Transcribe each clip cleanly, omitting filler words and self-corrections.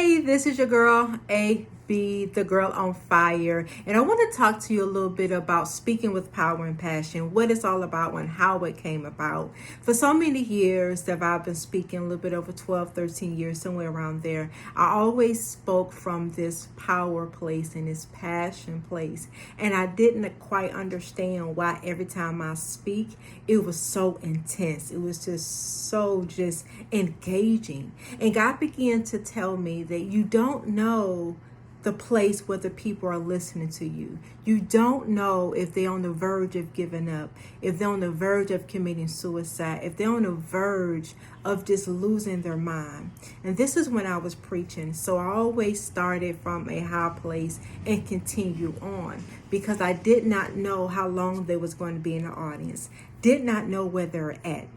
Hey, this is your girl, AB, the girl on fire. And I want to talk to you a little bit about speaking with power and passion, what it's all about and how it came about. For so many years that I've been speaking, a little bit over 12, 13 years, somewhere around there, I always spoke from this power place and this passion place. And I didn't quite understand why every time I speak, it was so intense. It was just engaging. And God began to tell me that you don't know the place where the people are listening to you. You don't know if they're on the verge of giving up, if they're on the verge of committing suicide, if they're on the verge of just losing their mind. And this is when I was preaching. So I always started from a high place and continue on because I did not know how long they was going to be in the audience, did not know where they're at.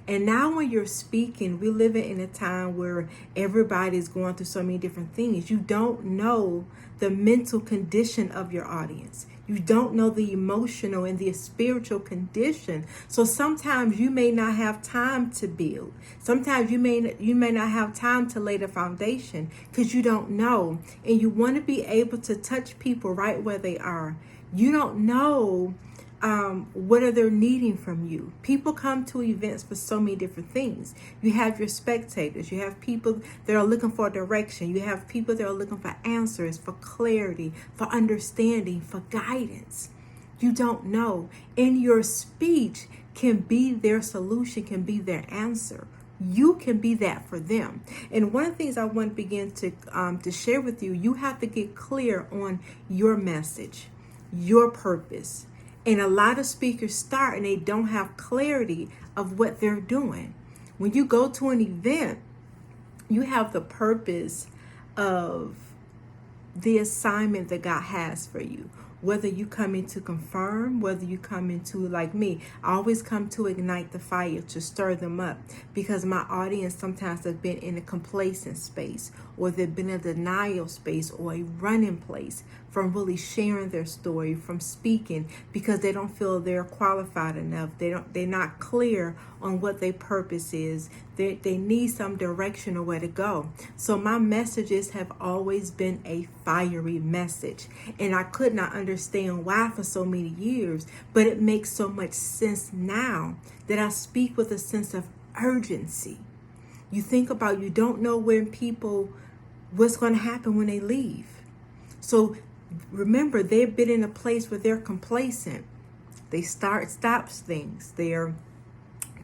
And now when you're speaking, we're living in a time where everybody's going through so many different things. You don't know the mental condition of your audience. You don't know the emotional and the spiritual condition. So sometimes you may not have time to build. Sometimes you may not have time to lay the foundation because you don't know. And you want to be able to touch people right where they are. You don't know what are they needing from you. People come to events for so many different things. You have your spectators, you have people that are looking for direction, you have people that are looking for answers, for clarity, for understanding, for guidance. You don't know. And your speech can be their solution, can be their answer. You can be that for them. And one of the things I want to begin to share with you, you have to get clear on your message, your purpose. And a lot of speakers start and they don't have clarity of what they're doing. When you go to an event, you have the purpose of the assignment that God has for you. Whether you come in to confirm, whether you come into, like me, I always come to ignite the fire, to stir them up, because my audience sometimes have been in a complacent space, or they've been in a denial space, or a running place from really sharing their story, from speaking, because they don't feel they're qualified enough. They're not clear on what their purpose is. They need some direction or where to go. So my messages have always been a fiery message. And I could not understand why for so many years, but it makes so much sense now that I speak with a sense of urgency. You think about, you don't know what's going to happen when they leave. So remember, they've been in a place where they're complacent. They stop things. They're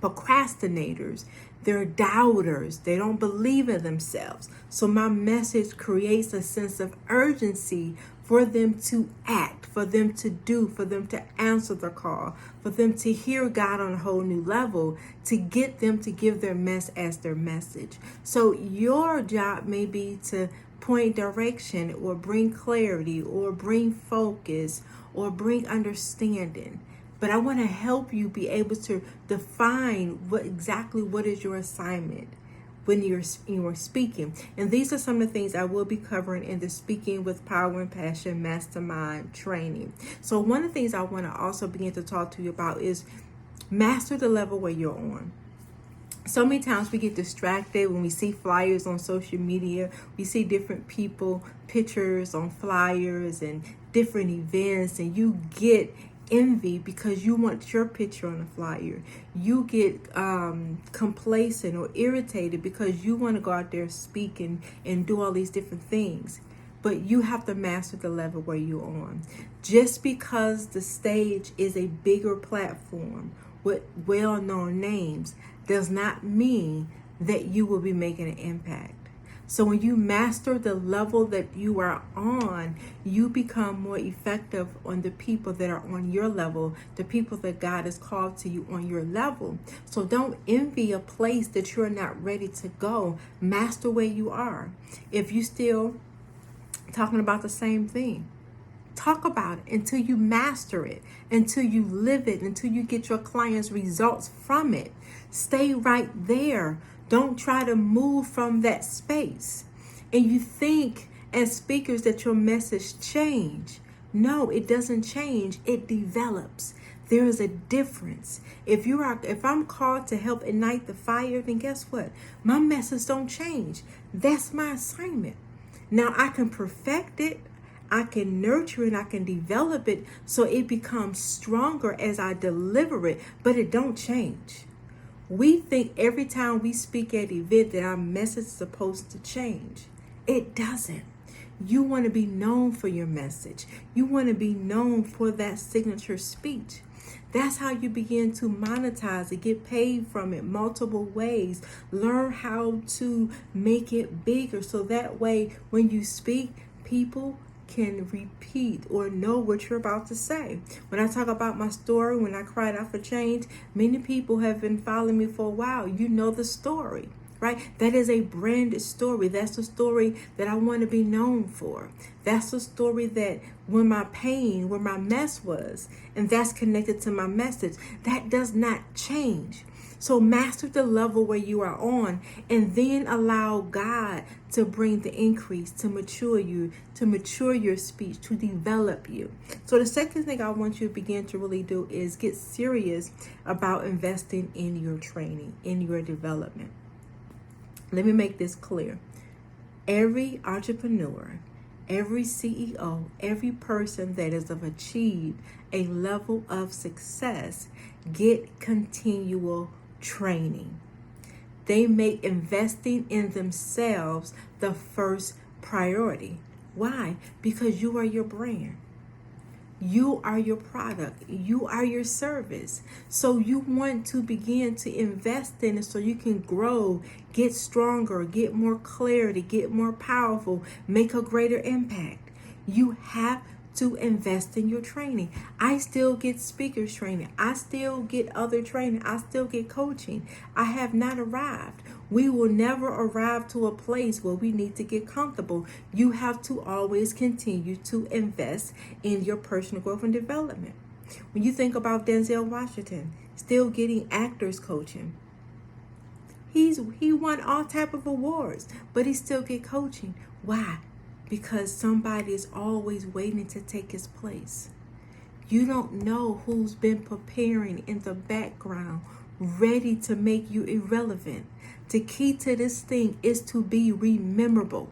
procrastinators. They're doubters. They don't believe in themselves. So my message creates a sense of urgency for them to act, for them to do, for them to answer the call, for them to hear God on a whole new level, to get them to give their mess as their message. So your job may be to point direction, or bring clarity, or bring focus, or bring understanding. But I want to help you be able to define what is your assignment when you're speaking. And these are some of the things I will be covering in the Speaking with Power and Passion Mastermind training. So one of the things I want to also begin to talk to you about is master the level where you're on. So many times we get distracted when we see flyers on social media. We see different people, pictures on flyers and different events, and you get envy because you want your picture on a flyer. You get complacent or irritated because you want to go out there speaking and do all these different things. But you have to master the level where you're on. Just because the stage is a bigger platform with well-known names does not mean that you will be making an impact. So when you master the level that you are on, you become more effective on the people that are on your level, the people that God has called to you on your level. So don't envy a place that you're not ready to go. Master where you are. If you still talking about the same thing, talk about it until you master it, until you live it, until you get your clients results from it. Stay right there. Don't try to move from that space. And you think as speakers that your message change. No, it doesn't change. It develops. There is a difference. If I'm called to help ignite the fire, then guess what? My message don't change. That's my assignment. Now I can perfect it, I can nurture it, I can develop it so it becomes stronger as I deliver it, but it don't change. We think every time we speak at an event that our message is supposed to change. It doesn't. You want to be known for your message. You want to be known for that signature speech. That's how you begin to monetize it, get paid from it multiple ways. Learn how to make it bigger so that way when you speak, people can repeat or know what you're about to say. When I talk about my story, when I cried out for change, many people have been following me for a while. You know the story, right? That is a branded story. That's the story that I want to be known for. That's the story that when my pain, where my mess was, and that's connected to my message, that does not change. So master the level where you are on, and then allow God to bring the increase, to mature you, to mature your speech, to develop you. So the second thing I want you to begin to really do is get serious about investing in your training, in your development. Let me make this clear. Every entrepreneur, every CEO, every person that has achieved a level of success get continual training. They make investing in themselves the first priority. Why? Because you are your brand. You are your product. You are your service. So you want to begin to invest in it so you can grow, get stronger, get more clarity, get more powerful, make a greater impact. You have to invest in your training. I still get speakers training. I still get other training. I still get coaching. I have not arrived. We will never arrive to a place where we need to get comfortable. You have to always continue to invest in your personal growth and development. When you think about Denzel Washington, still getting actors coaching. He won all type of awards, but he still get coaching. Why? Because somebody is always waiting to take his place. You don't know who's been preparing in the background, ready to make you irrelevant. The key to this thing is to be rememberable.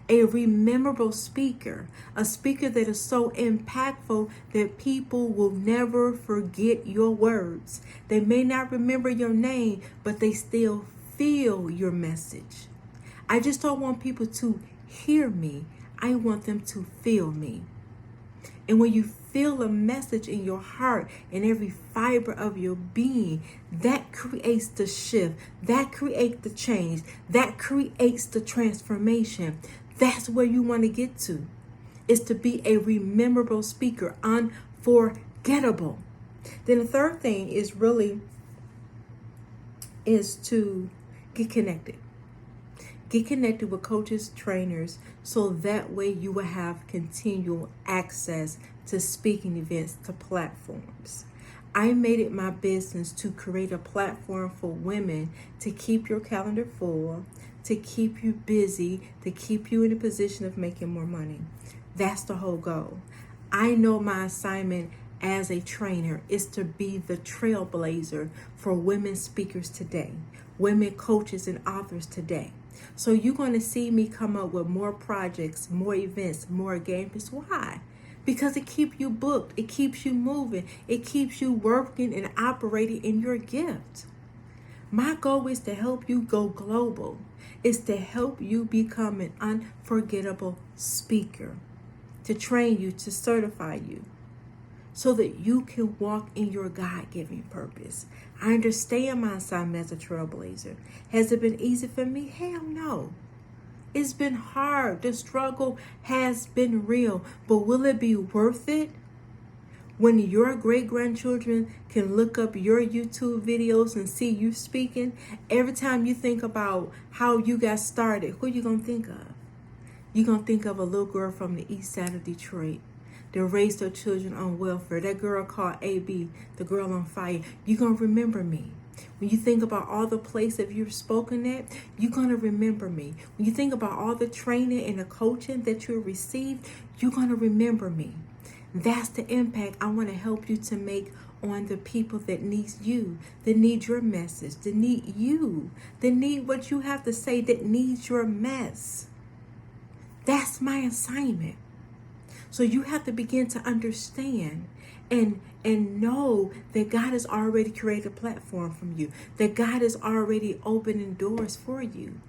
A rememberable speaker, a speaker that is so impactful that people will never forget your words. They may not remember your name, but they still feel your message. I just don't want people to hear me. I want them to feel me. And when you feel a message in your heart and every fiber of your being, that creates the shift, that creates the change, that creates the transformation. That's where you want to get to, is to be a rememberable speaker, unforgettable. Then the third thing is to get connected. Get connected with coaches, trainers, so that way you will have continual access to speaking events, to platforms. I made it my business to create a platform for women to keep your calendar full, to keep you busy, to keep you in a position of making more money. That's the whole goal. I know my assignment as a trainer is to be the trailblazer for women speakers today, women coaches and authors today. So you're going to see me come up with more projects, more events, more engagements. Why? Because it keeps you booked. It keeps you moving. It keeps you working and operating in your gift. My goal is to help you go global. It's to help you become an unforgettable speaker, to train you, to certify you, so that you can walk in your God-given purpose. I understand my assignment as a trailblazer. Has it been easy for me? Hell no. It's been hard. The struggle has been real. But will it be worth it? When your great-grandchildren can look up your YouTube videos and see you speaking, every time you think about how you got started, who you going to think of? You're going to think of a little girl from the east side of Detroit that raised her children on welfare. That girl called AB, the girl on fire. You're going to remember me. When you think about all the places you've spoken at, you're going to remember me. When you think about all the training and the coaching that you received, you're going to remember me. That's the impact I want to help you to make on the people that need you, that need your message, that need you, that need what you have to say, that needs your mess. That's my assignment. So you have to begin to understand and know that God has already created a platform from you, that God is already opening doors for you.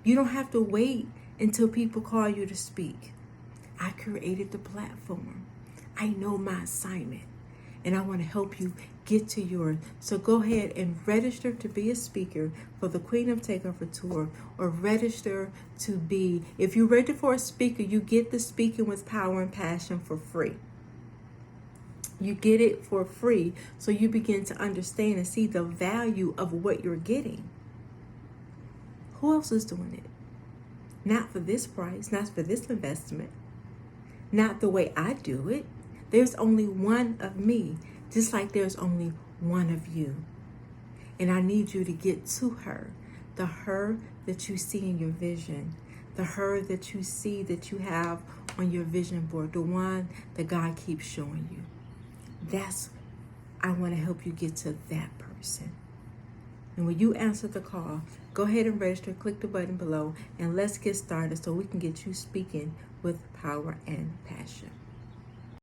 You don't have to wait until people call you to speak. I created the platform. I know my assignment, and I want to help you get to yours. So go ahead and register to be a speaker for the Queen of Takeover Tour, or register to be, if you're ready for a speaker, you get the Speaking with Power and Passion for free. You get it for free, so you begin to understand and see the value of what you're getting. Who else is doing it? Not for this price, not for this investment, not the way I do it. There's only one of me, just like there's only one of you. And I need you to get to her, the her that you see in your vision, the her that you see that you have on your vision board, the one that God keeps showing you. I want to help you get to that person. And when you answer the call, go ahead and register, click the button below, and let's get started so we can get you speaking with power and passion.